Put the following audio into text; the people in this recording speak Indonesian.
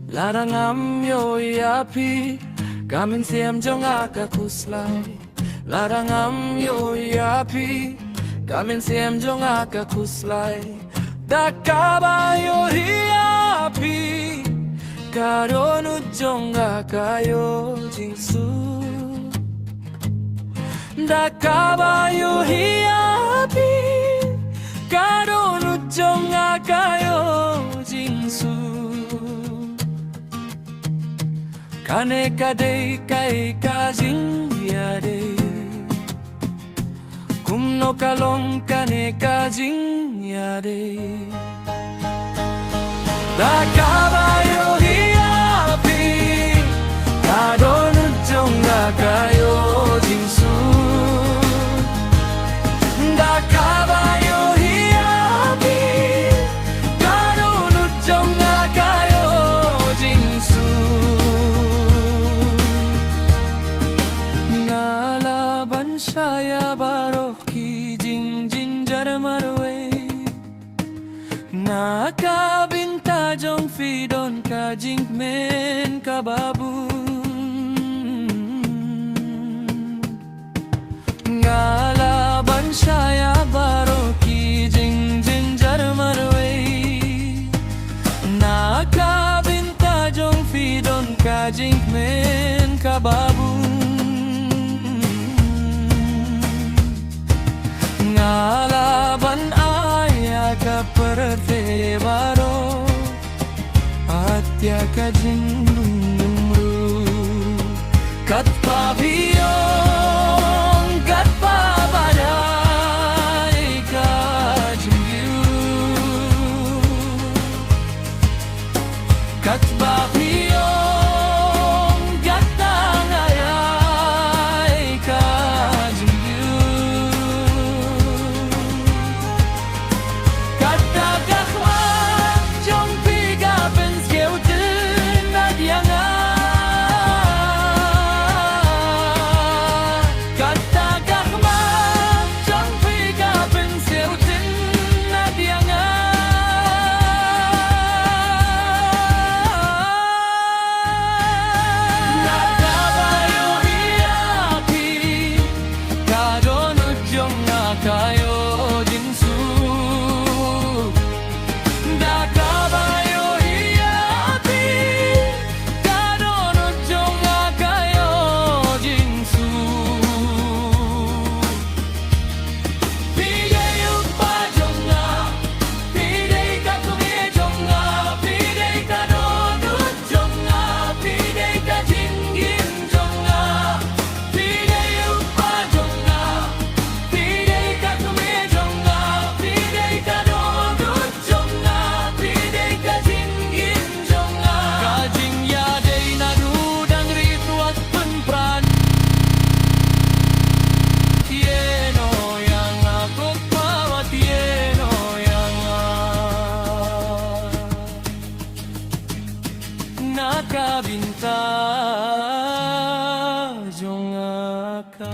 Larangam yo yapi Gamin siam jonga ka kuslay Larangam yo yapi Gamin siam jonga ka kuslay Dakaba yo yapi Karonu jonga kayo jingsu Dakaba yo yapi Karonu jonga kayo jingsu Kane kadei kai kajing yade Kumno kalong kane kajing yade Dakabayo hiapi Kadonu jonga kayo jingsu Dakabayo hiapi Kadonu jonga kayo jingsu Saya baroki jing jing jar marwe Naka binta jong fidon ka jing men ka babu Ngalaban saya baroki jing jing jar marwe Naka binta jong fidon ka jing men ka babu Ngalaban aya ka perte baro Atya ka jindumru Kat pabiyong kat pabaday ka jingyu Kat pabiyong kat tangayay ka kayo jingsu Dakabayo hiapi Kadonu jonga kayo jingsu Pidei upa jonga Pidei kakume jonga Pidei kadonu jonga Pidei kajingin jonga Pidei upa jonga Nakabinta jong aka